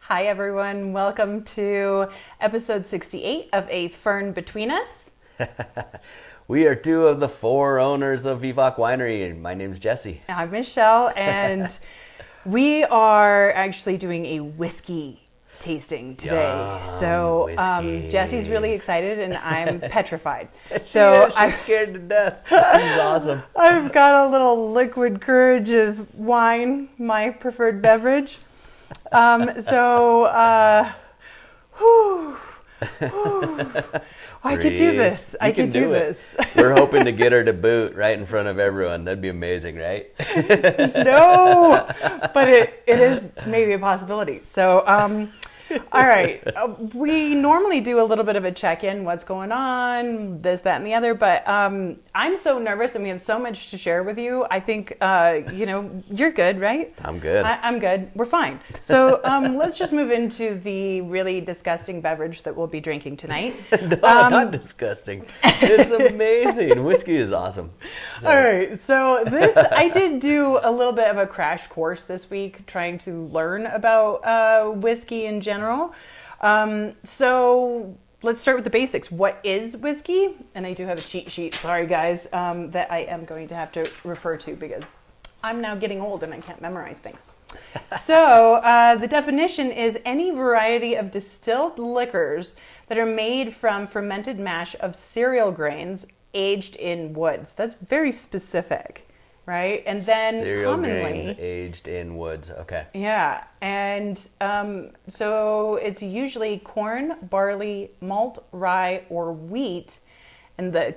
Hi everyone, welcome to episode 68 of A Fern Between Us. We are two of the four owners of Vivoc Winery, and my name's Jessie. I'm Michele, and we are actually doing a whiskey tasting today. Whiskey. Jessie's really excited and I'm petrified. She's scared to death. This is awesome. I've got a little liquid courage of wine, my preferred beverage. I could do this. I could do this. We're hoping to get her to boot right in front of everyone. That'd be amazing, right? No, but it is maybe a possibility. So, all right. We normally do a little bit of a check-in, what's going on, this, that, and the other. But I'm so nervous, and we have so much to share with you. I think, you're good, right? I'm good. I'm good. We're fine. So let's just move into the really disgusting beverage that we'll be drinking tonight. No, not disgusting. It's amazing. Whiskey is awesome. So. All right. So I did do a little bit of a crash course this week, trying to learn about whiskey in general. So let's start with the basics. What is whiskey? And I do have a cheat sheet, sorry guys, that I am going to have to refer to because I'm now getting old and I can't memorize things. So the definition is any variety of distilled liquors that are made from fermented mash of cereal grains aged in woods. That's very specific. Right, and then cereal commonly grains aged in woods. Okay. Yeah, and so it's usually corn, barley, malt, rye, or wheat. And the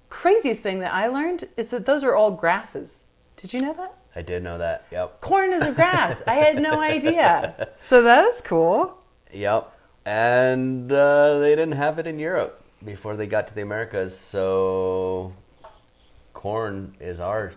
craziest thing that I learned is that those are all grasses. Did you know that? I did know that. Yep. Corn is a grass. I had no idea. So that's cool. Yep. And they didn't have it in Europe before they got to the Americas, so corn is ours.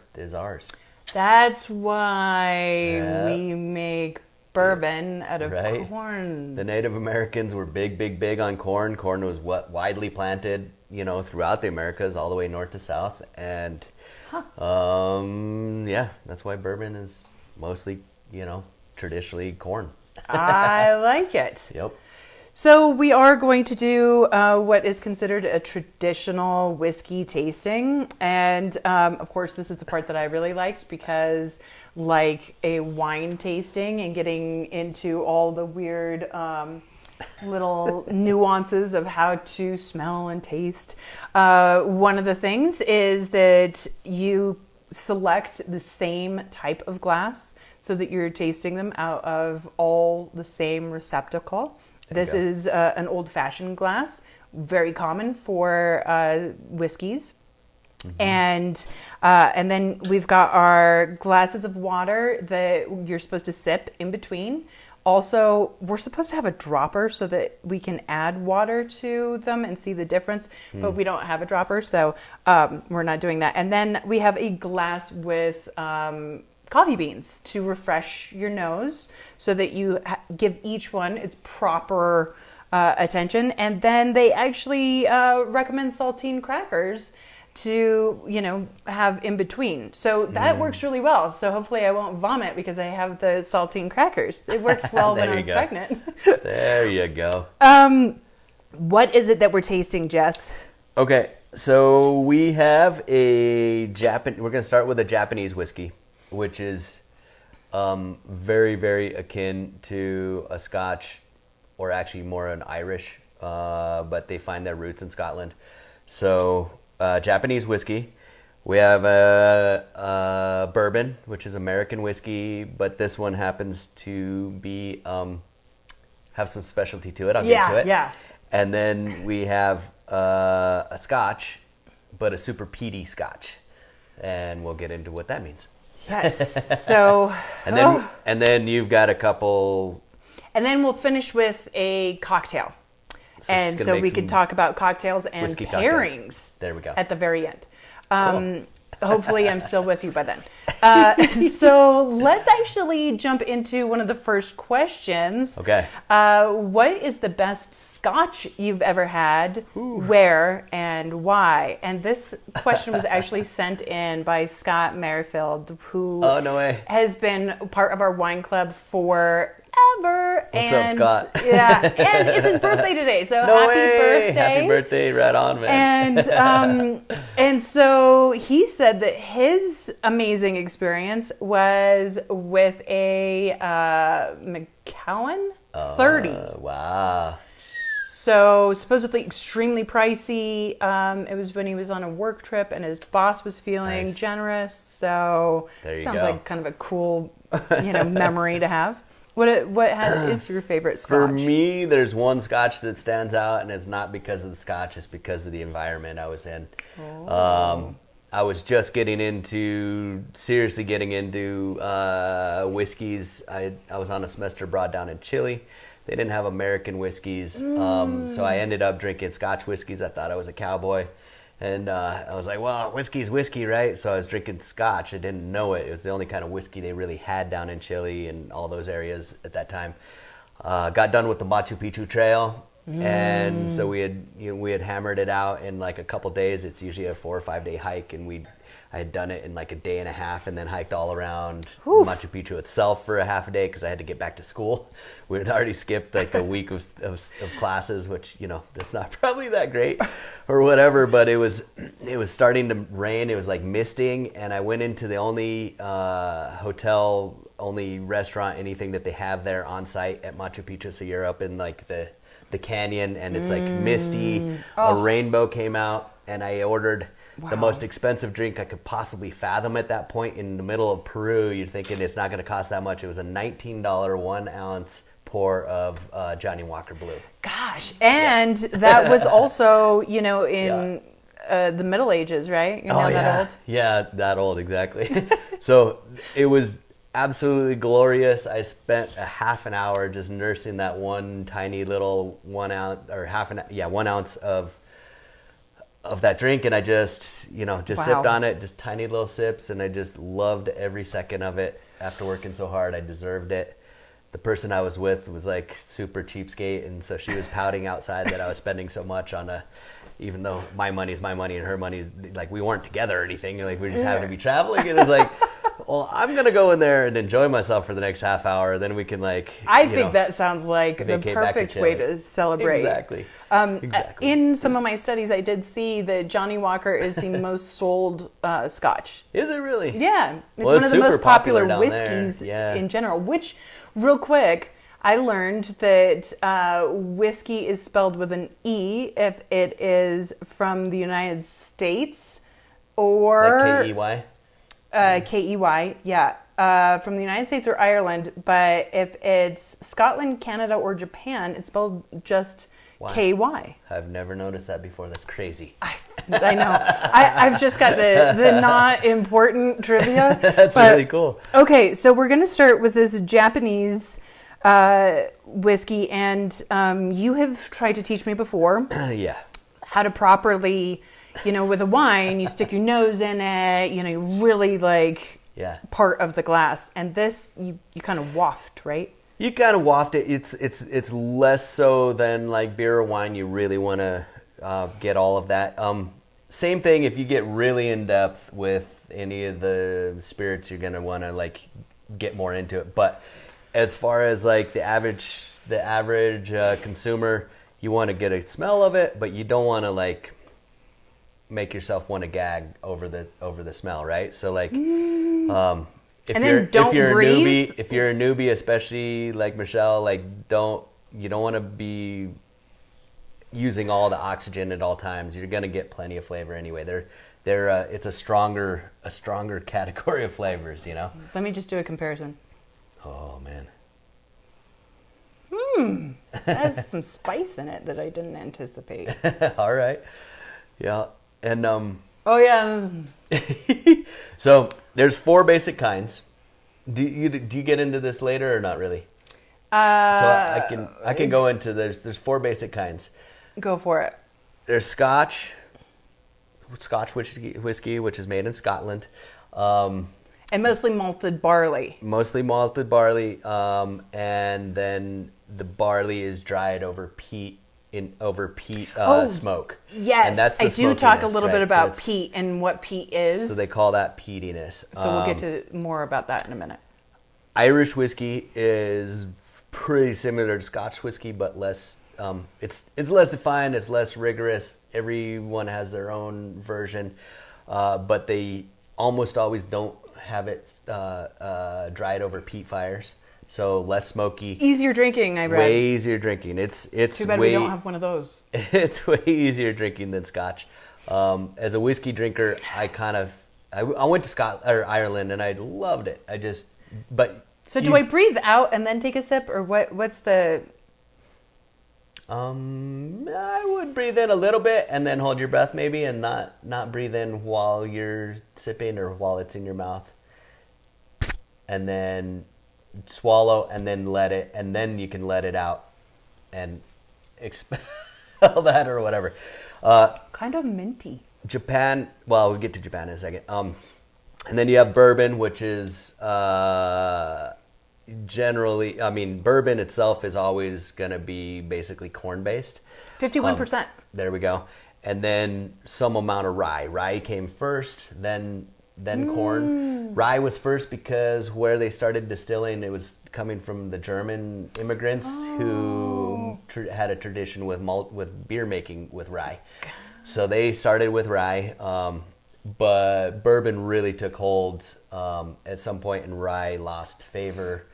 That's why we make bourbon out of corn. The Native Americans were big on corn. Corn was widely planted, throughout the Americas, all the way north to south. And that's why bourbon is mostly, traditionally corn. I like it. Yep. So we are going to do what is considered a traditional whiskey tasting. And of course, this is the part that I really liked because like a wine tasting and getting into all the weird little nuances of how to smell and taste. One of the things is that you select the same type of glass so that you're tasting them out of all the same receptacle. This is an old-fashioned glass, very common for whiskeys. Mm-hmm. And then we've got our glasses of water that you're supposed to sip in between. Also, we're supposed to have a dropper so that we can add water to them and see the difference, but we don't have a dropper, so we're not doing that. And then we have a glass with coffee beans to refresh your nose so that you give each one its proper attention. And then they actually recommend saltine crackers to, have in between. So that works really well. So hopefully I won't vomit because I have the saltine crackers. It worked well when I was pregnant. There you go. What is it that we're tasting, Jess? Okay, so we have we're going to start with a Japanese whiskey, which is very, very akin to a Scotch, or actually more an Irish, but they find their roots in Scotland. So Japanese whiskey. We have a bourbon, which is American whiskey, but this one happens to be have some specialty to it. I'll get to it. Yeah. And then we have a Scotch, but a super peaty Scotch, and we'll get into what that means. Yes. So and then you've got a couple, and then we'll finish with a cocktail, so we can talk about cocktails and pairings. Cocktails. There we go. At the very end. Cool. Hopefully, I'm still with you by then. So let's actually jump into one of the first questions. Okay. What is the best Scotch you've ever had? Ooh. Where and why? And this question was actually sent in by Scott Merrifield, who no way. has been part of our wine club for ever. What's and, up, Scott? Yeah, and it's his birthday today, so No happy way! birthday. Happy birthday, right on, man. And so he said that his amazing experience was with a Macallan 30. Wow. So supposedly extremely pricey. It was when he was on a work trip and his boss was feeling Nice. generous. So There you sounds go. like kind of a cool, memory to have. What is your favorite Scotch? For me, there's one Scotch that stands out, and it's not because of the Scotch, it's because of the environment I was in. Oh. I was just seriously getting into whiskeys. I was on a semester abroad down in Chile. They didn't have American whiskeys, so I ended up drinking Scotch whiskeys. I thought I was a cowboy, and I was like, well, whiskey's whiskey, right? So I was drinking Scotch. I didn't know it. It was the only kind of whiskey they really had down in Chile and all those areas at that time. Got done with the Machu Picchu Trail, and so we had hammered it out in like a couple days. It's usually a 4 or 5 day hike, and I had done it in like a day and a half, and then hiked all around Machu Picchu itself for a half a day because I had to get back to school. We had already skipped like a week of classes, which that's not probably that great or whatever. But it was starting to rain. It was like misting, and I went into the only hotel, only restaurant, anything that they have there on site at Machu Picchu. So you're up in like the canyon, and it's like misty. A rainbow came out, and I ordered the most expensive drink I could possibly fathom at that point in the middle of Peru. You're thinking it's not going to cost that much. It was a $19 1 ounce pour of Johnny Walker Blue. Gosh, and that was also, in the Middle Ages, right? You're not that old? Yeah, that old, exactly. So it was absolutely glorious. I spent a half an hour just nursing that one tiny little 1 ounce or 1 ounce of that drink, and I just sipped on it, just tiny little sips, and I just loved every second of it. After working so hard, I deserved it. The person I was with was like super cheapskate, and so she was pouting outside that I was spending so much on even though my money is my money and her money, like we weren't together or anything, like we just happened to be traveling, and it was like, well, I'm gonna go in there and enjoy myself for the next half hour, then we can I think that sounds like the perfect way to celebrate. Exactly. In some of my studies, I did see that Johnny Walker is the most sold Scotch. Is it really? Yeah, it's one of the most popular whiskeys Yeah. in general. Which, real quick, I learned that whiskey is spelled with an E if it is from the United States, or Like K-E-Y? K-E-Y, yeah. From the United States or Ireland, but if it's Scotland, Canada, or Japan, it's spelled just K-Y. I've never noticed that before. That's crazy. I know. I've just got the not important trivia. That's really cool. Okay, so we're going to start with this Japanese whiskey, and you have tried to teach me before how to properly, with a wine, you stick your nose in it, you really part of the glass, and this you kind of waft, right? You kind of waft it. It's less so than like beer or wine. You really want to get all of that. Same thing if you get really in depth with any of the spirits, you're gonna want to get more into it. But as far as the average consumer, you want to get a smell of it, but you don't want to make yourself want to gag over the smell, right? So if you're a newbie, especially like Michele, you don't want to be using all the oxygen at all times. You're gonna get plenty of flavor anyway. It's a stronger category of flavors, Let me just do a comparison. Oh man. That has some spice in it that I didn't anticipate. All right. Yeah. And oh yeah. So there's 4 basic kinds. Do you get into this later or not really? So I can go into there's 4 basic kinds. Go for it. There's Scotch whiskey, which is made in Scotland. And mostly malted barley. And then the barley is dried over peat smoke. Yes, and that's the I do talk a little bit about so peat and what peat is. So they call that peatiness. So we'll get to more about that in a minute. Irish whiskey is pretty similar to Scotch whiskey, but less. It's less defined. It's less rigorous. Everyone has their own version, but they almost always don't have it dried over peat fires, so less smoky. Easier drinking, I read. Way easier drinking. It's too bad way, we don't have one of those. It's way easier drinking than Scotch. As a whiskey drinker, I went to Scotland or Ireland and I loved it. So do I breathe out and then take a sip, or what's the? I would breathe in a little bit and then hold your breath maybe, and not breathe in while you're sipping or while it's in your mouth, and then swallow and then and then you can let it out and expel that or whatever. Kind of minty. Japan. Well, we'll get to Japan in a second. And then you have bourbon, which is generally, I mean, bourbon itself is always going to be basically corn based. 51%. There we go. And then some amount of rye. Rye came first, then corn. Rye was first because where they started distilling, it was coming from the German immigrants who had a tradition with beer making with rye. So they started with rye, but bourbon really took hold at some point, and rye lost favor.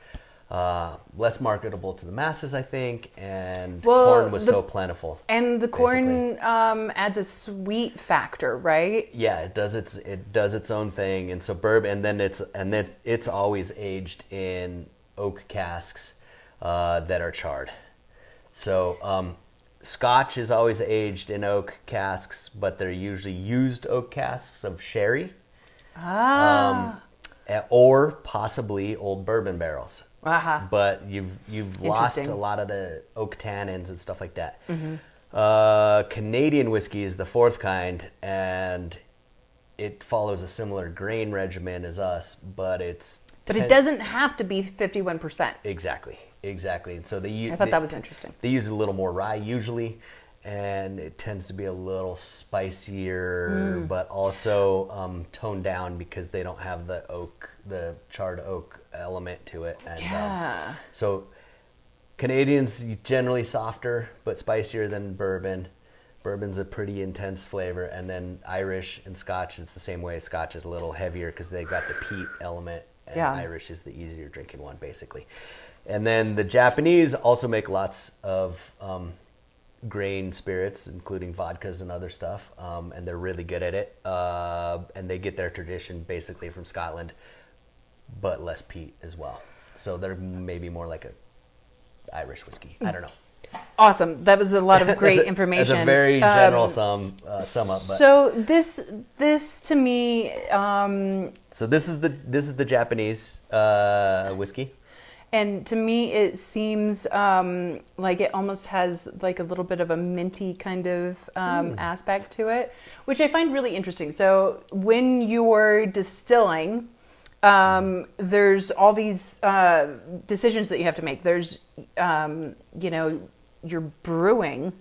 Less marketable to the masses, I think, and corn was so plentiful. And the corn adds a sweet factor, right? Yeah, it does its own thing, and so bourbon, and then it's always aged in oak casks that are charred. So Scotch is always aged in oak casks, but they're usually used oak casks of sherry, or possibly old bourbon barrels. But you've lost a lot of the oak tannins and stuff like that. Canadian whiskey is the fourth kind, and it follows a similar grain regimen as us, but it doesn't have to be 51%. Exactly. And so I thought that was interesting. They use a little more rye usually, and it tends to be a little spicier, but also toned down because they don't have the charred oak element to it. And so Canadians generally softer but spicier than bourbon. Bourbon's a pretty intense flavor, and then Irish and Scotch, it's the same way. Scotch is a little heavier because they got the peat element, and Irish is the easier drinking one, basically. And then the Japanese also make lots of grain spirits, including vodkas and other stuff, and they're really good at it. And they get their tradition basically from Scotland, but less peat as well. So they're maybe more like a Irish whiskey. I don't know. Awesome. That was a lot of great information. It's a very general sum up. But. So this to me. So this is the Japanese whiskey. And to me, it seems like it almost has like a little bit of a minty kind of aspect to it, which I find really interesting. So when you're distilling, there's all these decisions that you have to make. There's, you're brewing.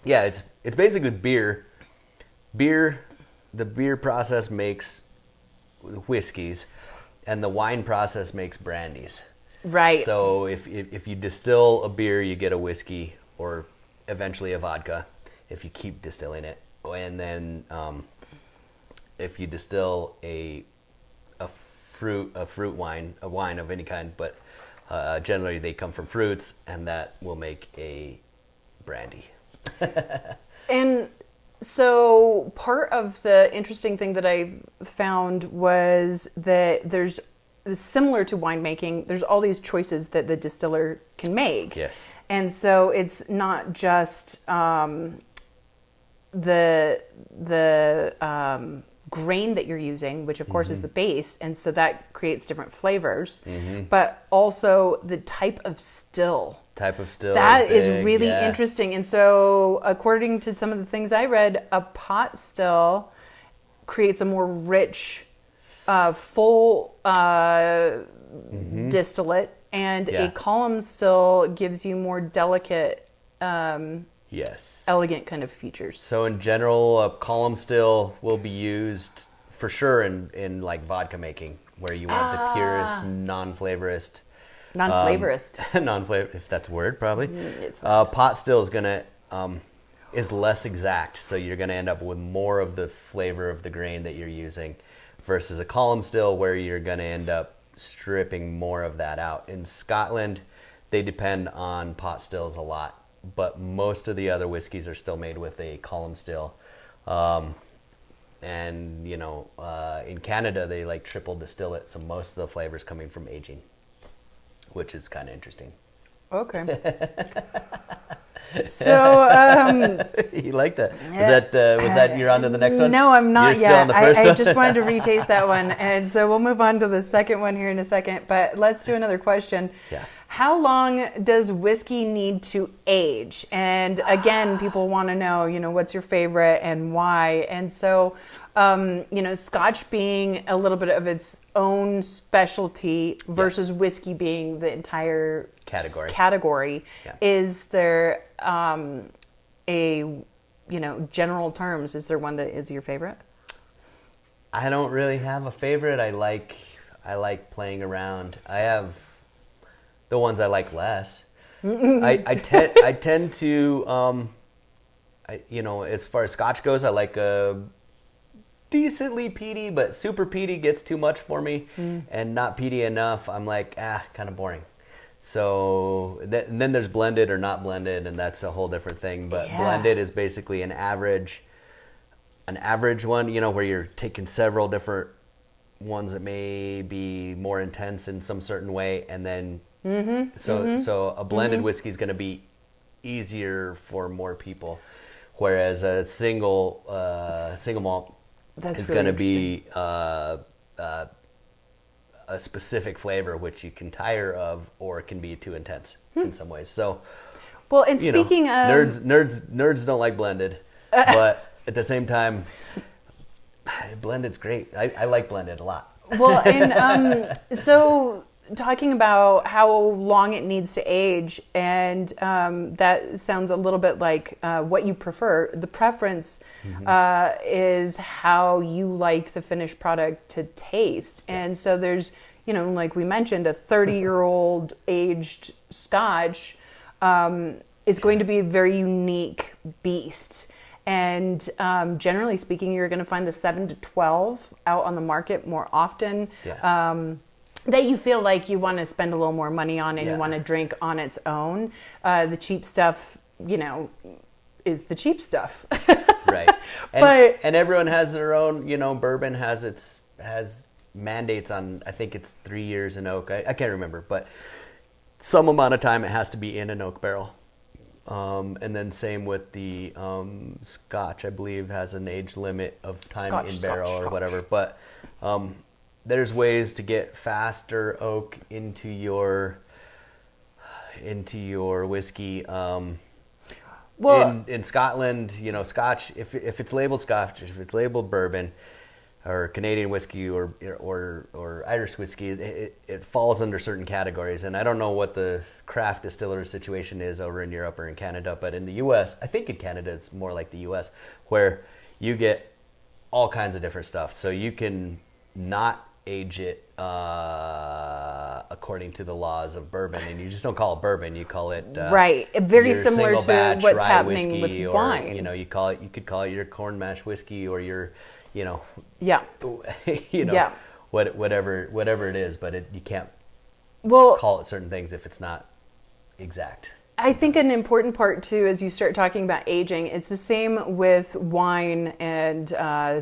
Yeah, it's basically beer. The beer process makes whiskeys, and the wine process makes brandies. Right. So if you distill a beer, you get a whiskey, or eventually a vodka, if you keep distilling it. And then if you distill a fruit wine, a wine of any kind, but generally they come from fruits, and that will make a brandy. And so part of the interesting thing that I found was that there's, similar to winemaking, there's all these choices that the distiller can make. Yes. And so it's not just the grain that you're using, which of course is the base, and so that creates different flavors, but also the type of still. That is really interesting. And so according to some of the things I read, a pot still creates a more rich, full distillate, and a column still gives you more delicate, elegant kind of features. So in general, a column still will be used for sure in like vodka making, where you want the purest, non-flavorist Non-flavorous. Non-flavor, if that's a word, probably. It's not. Pot still is gonna is less exact, so you're gonna end up with more of the flavor of the grain that you're using, versus a column still where you're gonna end up stripping more of that out. In Scotland, they depend on pot stills a lot, but most of the other whiskeys are still made with a column still. And in Canada they like triple distill it, so most of the flavors coming from aging, which is kind of interesting. Okay. So you like that? Was that you're on to the next one? No, I'm not You're yet. Still on the first I one? just wanted to retaste that one, and so we'll move on to the second one here in a second. But let's do another question. Yeah. How long does whiskey need to age? And again, people want to know, what's your favorite and why? And so, Scotch being a little bit of its own specialty versus whiskey being the entire category. Yeah. Is there general terms, is there one that is your favorite? I don't really have a favorite. I like playing around. I have the ones I like less. I tend to as far as Scotch goes, I like a decently peaty, but super peaty gets too much for me, and not peaty enough. I'm like, kind of boring. So and then there's blended or not blended, and that's a whole different thing. But blended is basically an average one, where you're taking several different ones that may be more intense in some certain way, and then so a blended whiskey is going to be easier for more people, whereas a single malt is going to be a specific flavor which you can tire of, or it can be too intense in some ways. So, well, and speaking of nerds don't like blended, but at the same time, blended's great. I like blended a lot. Well, and so talking about how long it needs to age, and that sounds a little bit like what you prefer. The preference is how you like the finished product to taste. And so there's, like we mentioned, a 30-year-old aged Scotch is going to be a very unique beast. And generally speaking, you're going to find the 7 to 12 out on the market more often. That you feel like you want to spend a little more money on, and you want to drink on its own. The cheap stuff, is the cheap stuff. Right. And everyone has their own, bourbon has mandates on, I think it's 3 years in oak. I can't remember, but some amount of time it has to be in an oak barrel. And then same with the Scotch, I believe, has an age limit of time in barrel or whatever. But there's ways to get faster oak into your whiskey. In Scotland, Scotch, if it's labeled Scotch, if it's labeled bourbon or Canadian whiskey or Irish whiskey, it falls under certain categories. And I don't know what the craft distiller situation is over in Europe or in Canada, but in the U.S., I think in Canada it's more like the U.S., where you get all kinds of different stuff. So you can not age it according to the laws of bourbon, and you just don't call it bourbon, you call it very similar to what's happening with wine. You could call it your corn mash whiskey, or your whatever it is, but you can't call it certain things if it's not exact. I think an important part too, as you start talking about aging, it's the same with wine and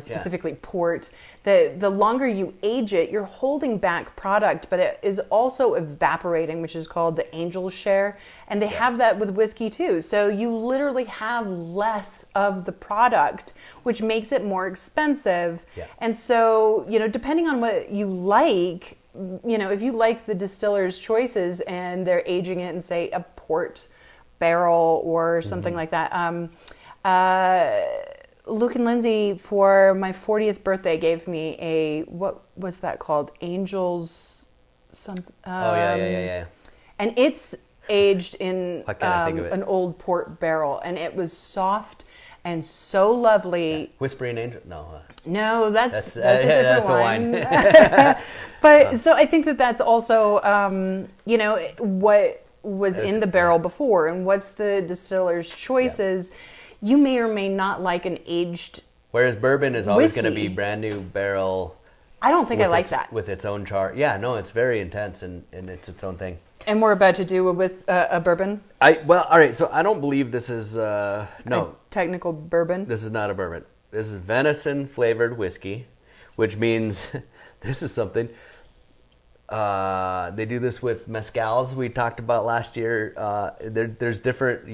specifically port. The longer you age it, you're holding back product, but it is also evaporating, which is called the angel share. And they have that with whiskey too. So you literally have less of the product, which makes it more expensive. Yeah. And so, depending on what you like, if you like the distiller's choices and they're aging it in, say, a port barrel or something like that. Luke and Lindsay, for my 40th birthday, gave me a, what was that called? Angels something. Yeah. And it's aged in an old port barrel, and it was soft and so lovely. Whispering Angel? No. No, that's a yeah, different that's wine. a wine. But so I think that that's also, you know, what was in the barrel before, and what's the distiller's choices. You may or may not like an aged. Whereas bourbon is always going to whiskey. be brand new barrel. I don't think I like that. With its own char. Yeah, no, it's very intense and it's its own thing. And we're about to do a bourbon. Well, all right. So I don't believe this is A technical bourbon. This is not a bourbon. This is venison flavored whiskey, which means this is something. They do this with mezcals we talked about last year. There's different,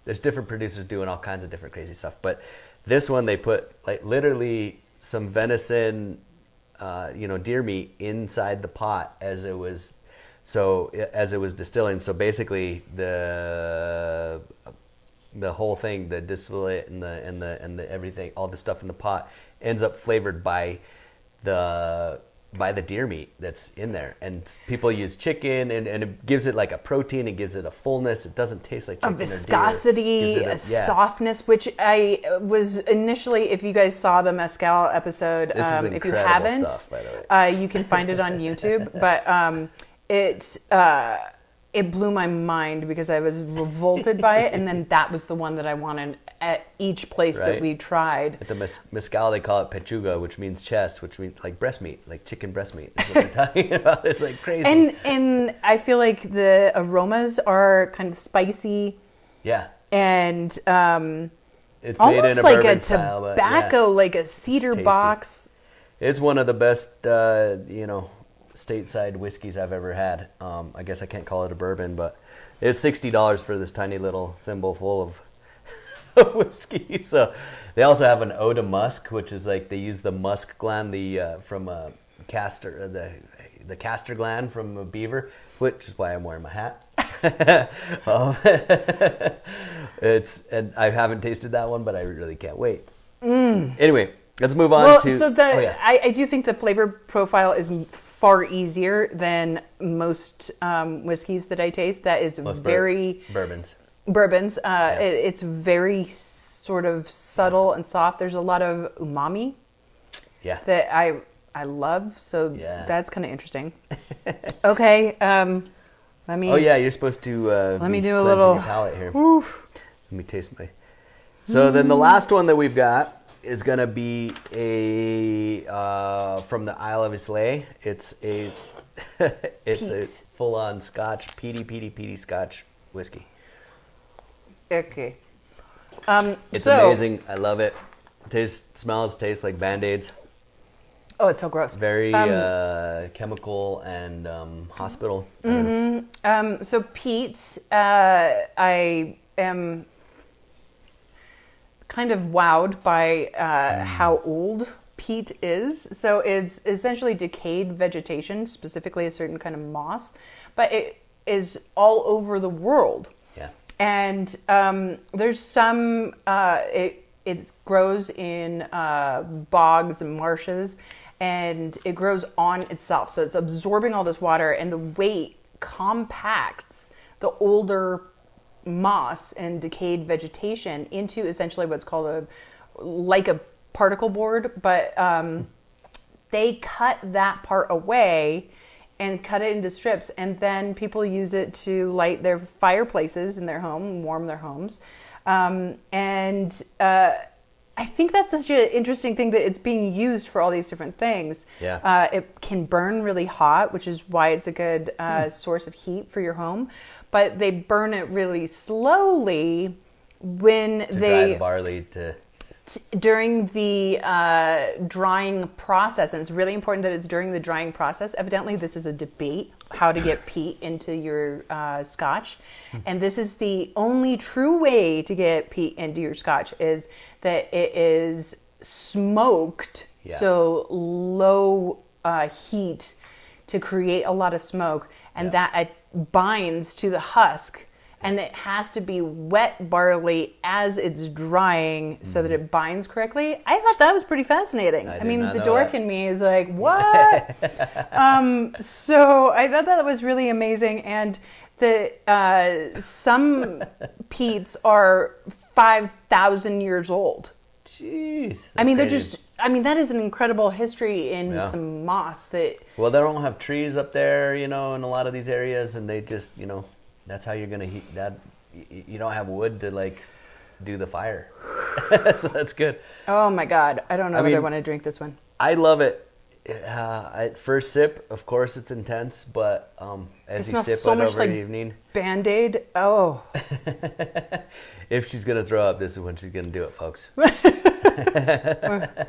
there's different producers doing all kinds of different crazy stuff. But this one they put like literally some venison, deer meat inside the pot as it was distilling. So basically the whole thing, the distillate and the everything, all the stuff in the pot ends up flavored by the deer meat that's in there. And people use chicken and it gives it like a protein, it gives it a fullness. It doesn't taste like chicken A viscosity, or deer. softness, which I was initially, if you guys saw the mezcal episode, This is if you incredible haven't, stuff, by the way. you can find it on YouTube. But it blew my mind because I was revolted by it, and then that was the one that I wanted at each place that we tried. At the mezcal, they call it pechuga, which means chest, which means like breast meat, like chicken breast meat. Is what they're talking about. It's like crazy. And I feel like the aromas are kind of spicy. Yeah. And It's made almost in a like bourbon a style, but tobacco, like a cedar tasty. box. It's one of the best, stateside whiskeys I've ever had. I guess I can't call it a bourbon, but it's $60 for this tiny little thimble full of whiskey. So they also have an eau de musk, which is like they use the musk gland from a castor, the castor gland from a beaver, which is why I'm wearing my hat. And I haven't tasted that one, but I really can't wait. Anyway, let's move on to. So I do think the flavor profile is far easier than most whiskeys that I taste. That is very bourbons. It's very sort of subtle and soft. There's a lot of umami. Yeah. That I love. So that's kind of interesting. Okay. Let me. Oh yeah, you're supposed to. Let me do a little palate here. Oof. Let me taste my. So then the last one that we've got is gonna be from the Isle of Islay. It's a a full-on Scotch, peaty Scotch whiskey. Okay. It's amazing. I love it. Tastes like Band-Aids. Oh, it's so gross. Very chemical and hospital. So peat, I am kind of wowed by how old peat is. So it's essentially decayed vegetation, specifically a certain kind of moss, but it is all over the world. Yeah. And there's some, it grows in bogs and marshes, and it grows on itself. So it's absorbing all this water, and the weight compacts the older moss and decayed vegetation into essentially what's called a particle board. But they cut that part away and cut it into strips, and then people use it to light their fireplaces in their home and warm their homes. I think that's such an interesting thing that it's being used for all these different things. Yeah. It can burn really hot, which is why it's a good source of heat for your home. But they burn it really slowly when dry the barley during the drying process. And it's really important that it's during the drying process. Evidently, this is a debate, how to get peat into your Scotch. And this is the only true way to get peat into your Scotch, is that it is smoked, so low heat to create a lot of smoke, and that it binds to the husk. And it has to be wet barley as it's drying so that it binds correctly. I thought that was pretty fascine. I mean, the dork in me is like, what? So I thought that was really amazing. And some peats are 5,000 years old. Jeez. I mean, crazy. that is an incredible history in some moss that... Well, they don't have trees up there, in a lot of these areas, and they just, that's how you're going to heat that. You don't have wood to, like, do the fire. So that's good. Oh, my God. I don't know I want to drink this one. I love it. At first sip, of course, it's intense, but as you sip it over the evening... Band-Aid. Oh. If she's going to throw up, this is when she's going to do it, folks.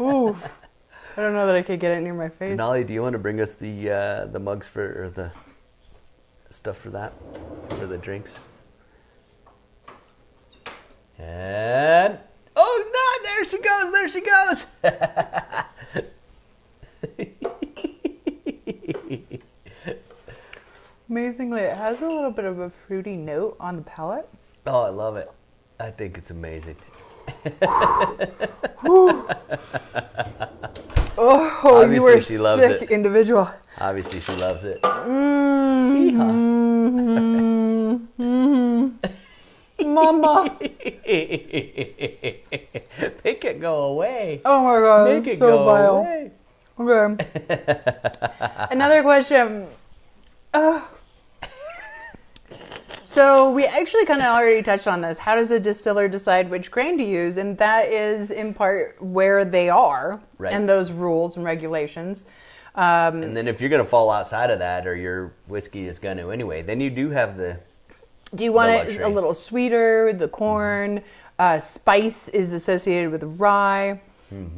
Ooh. I don't know that I could get it near my face. Denali, do you want to bring us the mugs or the stuff for that, for the drinks? And oh no! There she goes! There she goes! Amazingly, it has a little bit of a fruity note on the palate. Oh, I love it. I think it's amazing. Oh, obviously you are she loves sick it. Individual. Obviously, she loves it. Mama. Make it go away. Oh my God, Make it so go vile. away. Okay. Another question. So we actually kind of already touched on this. How does a distiller decide which grain to use? And that is in part where they are, right, and those rules and regulations. And then if you're going to fall outside of that, or your whiskey is going to anyway, then you do have the... Do you want it a little sweeter, the corn? Spice is associated with rye.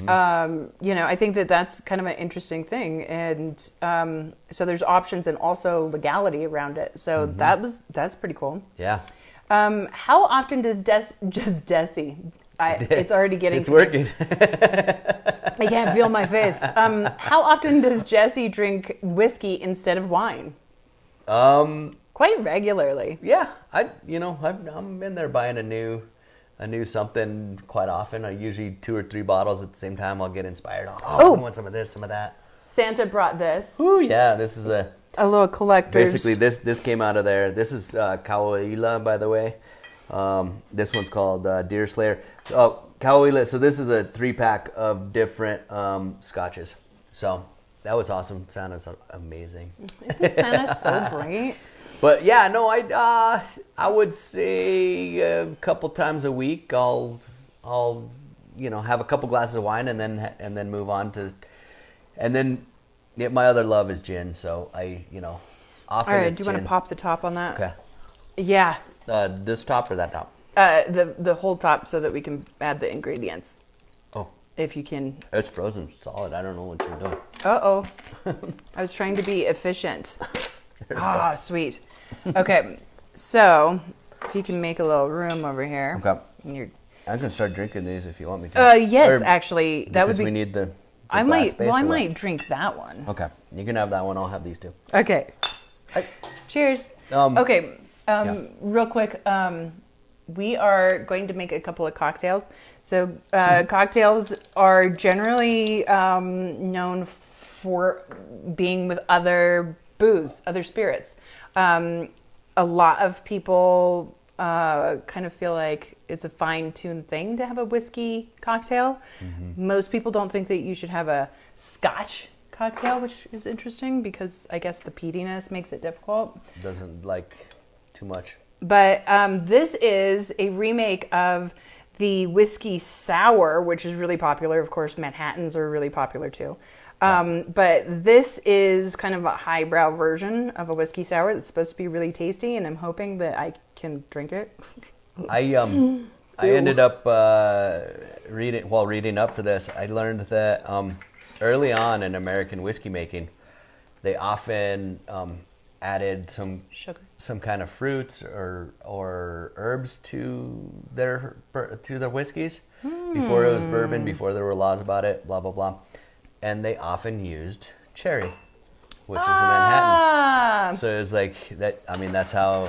I think that's kind of an interesting thing. And so there's options and also legality around it. So that's pretty cool. Yeah. How often does Jessie... it's already getting... It's working. I can't feel my face. How often does Jessie drink whiskey instead of wine? Quite regularly. Yeah, I'm in there buying a new something quite often. I usually 2 or 3 bottles at the same time. I'll get inspired. I want some of this, some of that. Santa brought this. Ooh, yeah, this is a little collector's. Basically, this came out of there. This is Kauaila, by the way. This one's called Deer Slayer. Kauaila. So this is a 3-pack of different scotches. So that was awesome. Santa's amazing. Isn't Santa so great? But yeah, no, I would say a couple times a week I'll have a couple glasses of wine and then move on to, and then my other love is gin. So often. All right, do you want to pop the top on that? Okay. Yeah. This top or that top? The whole top, so that we can add the ingredients. Oh. If you can. It's frozen solid. I don't know what you're doing. Uh-oh. I was trying to be efficient. Sweet. Okay, so if you can make a little room over here. Okay. I can start drinking these if you want me to. Yes, actually, that would be. We need the I might drink that one. Okay, you can have that one. I'll have these two. Okay. Cheers. Okay. Real quick. We are going to make a couple of cocktails. So cocktails are generally known for being with other booze, other spirits. A lot of people kind of feel like it's a fine-tuned thing to have a whiskey cocktail. Most people don't think that you should have a Scotch cocktail, which is interesting because I guess the peatiness makes it difficult. Doesn't like too much. But this is a remake of the whiskey sour, which is really popular. Of course, Manhattans are really popular too. But this is kind of a highbrow version of a whiskey sour that's supposed to be really tasty, and I'm hoping that I can drink it. I ended up reading up for this. I learned that early on in American whiskey making, they often added some sugar, some kind of fruits or herbs to their whiskeys before it was bourbon, before there were laws about it, blah blah blah. And they often used cherry, which is the Manhattan. So it's like that. I mean, that's how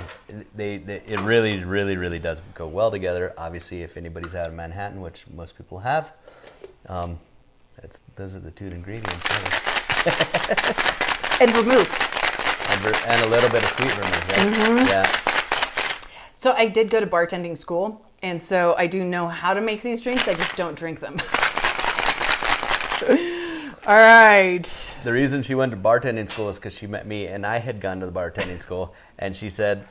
it really, really, really does go well together. Obviously, if anybody's had a Manhattan, which most people have, those are the 2 ingredients. Really. And vermouth. And a little bit of sweet vermouth, right? Yeah. So I did go to bartending school, And so I do know how to make these drinks. I just don't drink them. All right. The reason she went to bartending school is because she met me, and I had gone to the bartending school, and she said,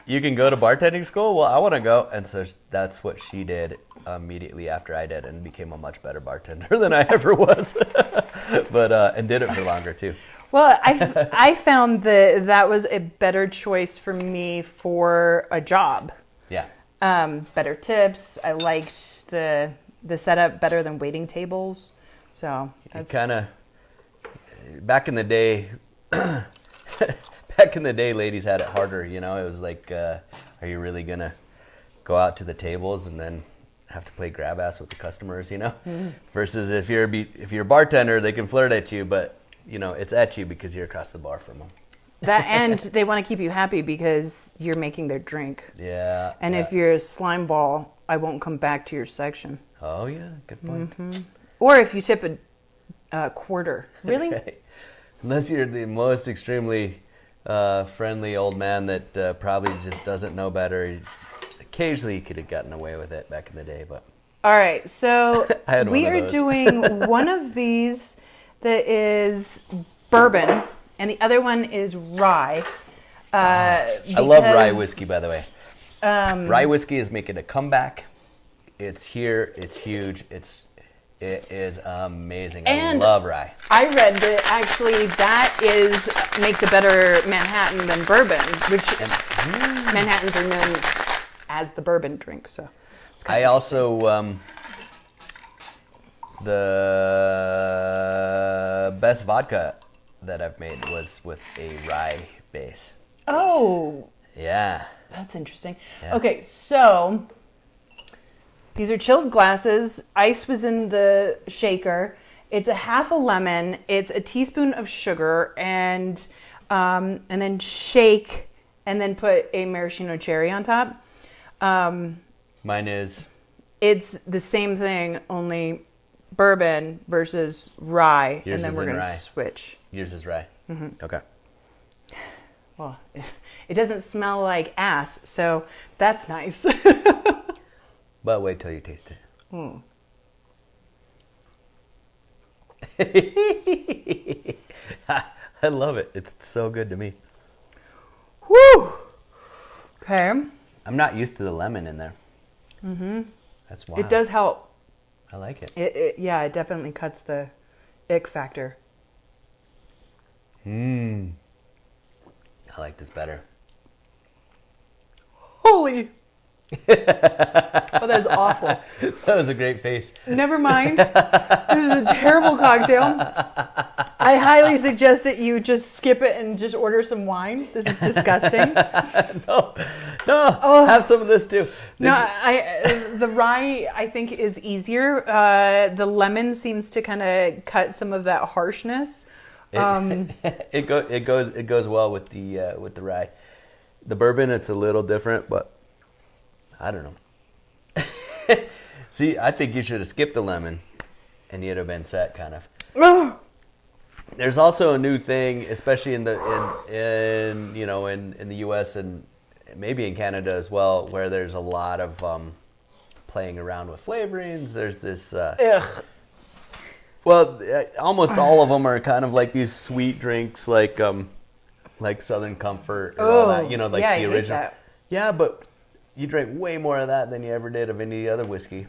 "You can go to bartending school? Well, I want to go." And so that's what she did immediately after I did, and became a much better bartender than I ever was. But and did it for longer too. Well, I found that was a better choice for me for a job. Yeah. Better tips. I liked the setup better than waiting tables. So it kind of back in the day. Back in the day, ladies had it harder. You know, it was like, are you really gonna go out to the tables and then have to play grab ass with the customers? You know, versus if you're a bartender, they can flirt at you, but you know it's at you because you're across the bar from them. That and they want to keep you happy because you're making their drink. Yeah. And if you're a slime ball, I won't come back to your section. Oh yeah, good point. Mm-hmm. Or if you tip a quarter, really? Right. Unless you're the most extremely friendly old man that probably just doesn't know better. Occasionally you could have gotten away with it back in the day, but all right, so we are doing one of these that is bourbon and the other one is rye. I love rye whiskey, by the way. Rye whiskey is making a comeback. It's here, it's huge, it is amazing. I love rye. I read that actually that makes a better Manhattan than bourbon, which Manhattans are known as the bourbon drink. So I also the best vodka that I've made was with a rye base. Oh, yeah, that's interesting. Yeah. Okay, so these are chilled glasses. Ice was in the shaker. It's a half a lemon. It's a teaspoon of sugar, and then shake, and then put a maraschino cherry on top. Mine is. It's the same thing, only bourbon versus rye, Yours and then is we're in going to rye. switch. Yours is rye. Mm-hmm. Okay. Well, it doesn't smell like ass, so that's nice. But wait till you taste it. I love it. It's so good to me. Whew. Okay. I'm not used to the lemon in there. Mm-hmm. That's wild. It does help. I like it. It definitely cuts the ick factor. I like this better. Holy. Oh, that's awful. That was a great face. Never mind. This is a terrible cocktail. I highly suggest that you just skip it and just order some wine. This is disgusting. No, have some of this too. The rye I think is easier. The lemon seems to kind of cut some of that harshness. It goes well with the rye. The bourbon, it's a little different, but I don't know. See, I think you should have skipped the lemon, and you'd have been set, kind of. There's also a new thing, especially in the U.S. and maybe in Canada as well, where there's a lot of playing around with flavorings. There's this. Well, almost all of them are kind of like these sweet drinks, like Southern Comfort or all that. The original. I hate that. Yeah, but you drank way more of that than you ever did of any other whiskey.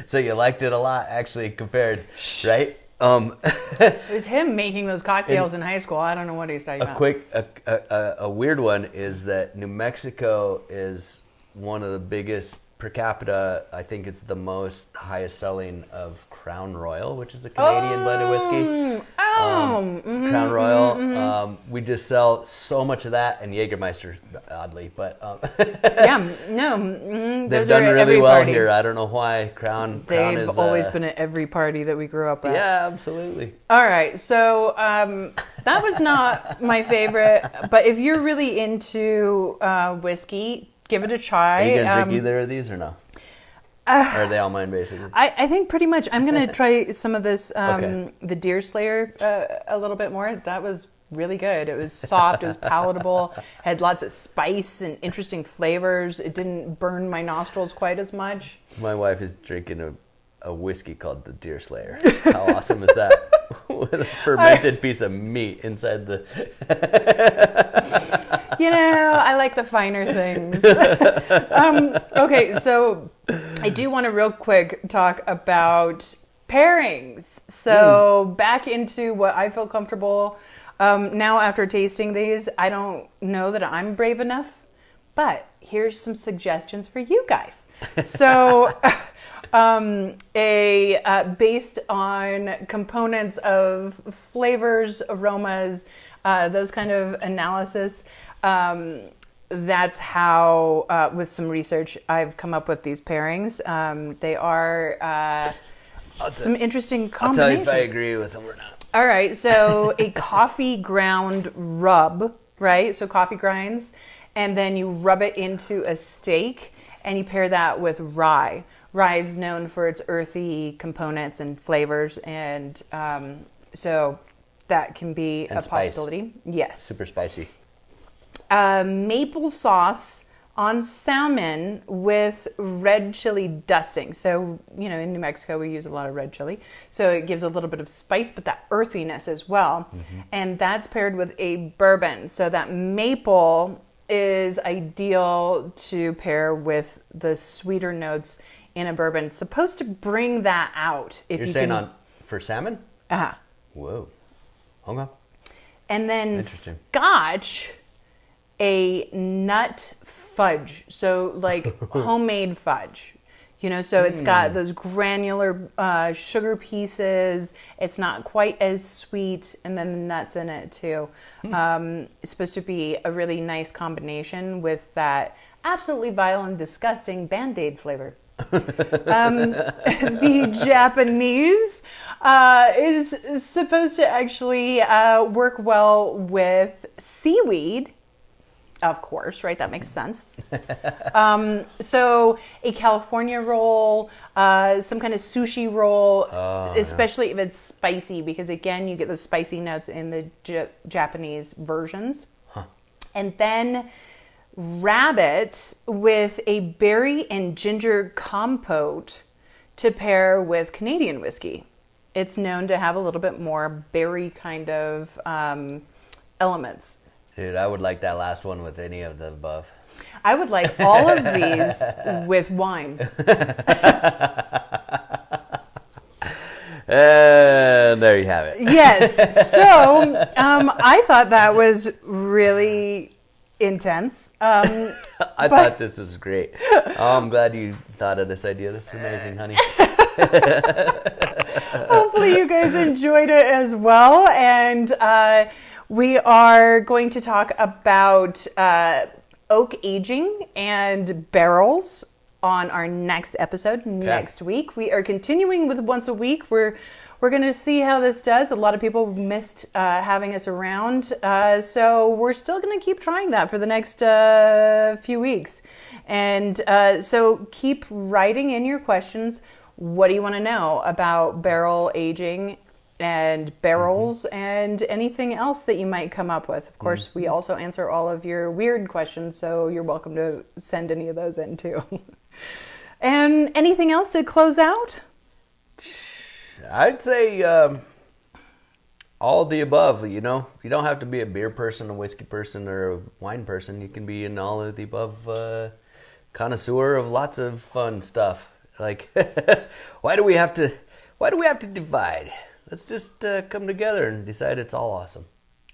So you liked it a lot, actually, compared, right? It was him making those cocktails in high school. I don't know what he's talking about. A weird one is that New Mexico is one of the biggest per capita. I think it's the most highest selling of Crown Royal, which is a Canadian blended whiskey. Crown Royal. We just sell so much of that, and Jägermeister, oddly, but they've done really well here. I don't know why. Crown They've is always been at every party that we grew up at. Yeah, absolutely. All right, so that was not my favorite, but if you're really into whiskey, give it a try. Are you gonna drink either of these or no? Or are they all mine, basically? I think pretty much. I'm going to try some of this, the Deer Slayer, a little bit more. That was really good. It was soft, it was palatable, had lots of spice and interesting flavors. It didn't burn my nostrils quite as much. My wife is drinking a whiskey called the Deer Slayer. How awesome is that? With a fermented piece of meat inside the... I like the finer things. Okay, so I do want to real quick talk about pairings. So back into what I feel comfortable. Now after tasting these, I don't know that I'm brave enough, but here's some suggestions for you guys. So based on components of flavors, aromas, those kind of analysis, that's how, with some research, I've come up with these pairings. They are some interesting combinations. I'll tell you if I agree with them or not. All right, so a coffee ground rub, right? So coffee grinds, and then you rub it into a steak, and you pair that with rye. Rye is known for its earthy components and flavors, and so that can be a possibility. Yes. Super spicy. Maple sauce on salmon with red chili dusting. So, in New Mexico, we use a lot of red chili. So it gives a little bit of spice, but that earthiness as well. Mm-hmm. And that's paired with a bourbon. So that maple is ideal to pair with the sweeter notes in a bourbon. It's supposed to bring that out. If You're saying for salmon? Uh-huh. Whoa. Okay. And then Scotch, a nut fudge. So like homemade fudge. So it's got those granular sugar pieces. It's not quite as sweet, and then the nuts in it too. It's supposed to be a really nice combination with that absolutely vile and disgusting Band-Aid flavor. The Japanese is supposed to actually work well with seaweed. Of course, right? That makes sense. So a California roll, some kind of sushi roll, especially if it's spicy, because again, you get those spicy notes in the Japanese versions. Huh. And then rabbit with a berry and ginger compote to pair with Canadian whiskey. It's known to have a little bit more berry kind of elements. Dude, I would like that last one with any of the above. I would like all of these with wine. And there you have it. Yes. So I thought that was really intense. I thought this was great. Oh, I'm glad you thought of this idea. This is amazing, honey. Hopefully you guys enjoyed it as well. And we are going to talk about oak aging and barrels on our next episode next week. We are continuing with once a week. We're going to see how this does. A lot of people missed having us around, so we're still going to keep trying that for the next few weeks. And so keep writing in your questions. What do you want to know about barrel aging and barrels and anything else that you might come up with? Of course, we also answer all of your weird questions, so you're welcome to send any of those in too. And anything else to close out? I'd say all of the above. You don't have to be a beer person, a whiskey person, or a wine person. You can be an all of the above connoisseur of lots of fun stuff. Like, why do we have to divide? Let's just come together and decide it's all awesome.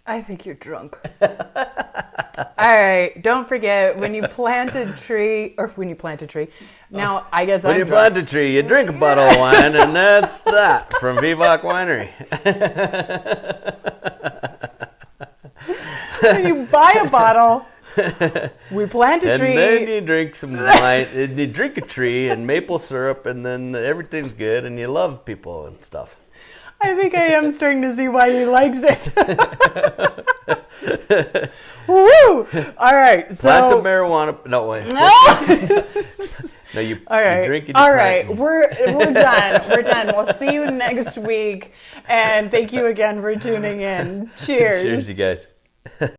I think you're drunk. All right. Don't forget, when you plant a tree. Now, I guess when you plant a tree, you drink a bottle of wine, and that's that from Vivac Winery. When you buy a bottle, we plant a tree. And then you drink some wine, and you drink a tree and maple syrup, and then everything's good, and you love people and stuff. I think I am starting to see why he likes it. Woo! All right. So plant the marijuana. No way. No. No, you, All right. you drink it. All right. We're done. We're done. We'll see you next week. And thank you again for tuning in. Cheers. Cheers, you guys.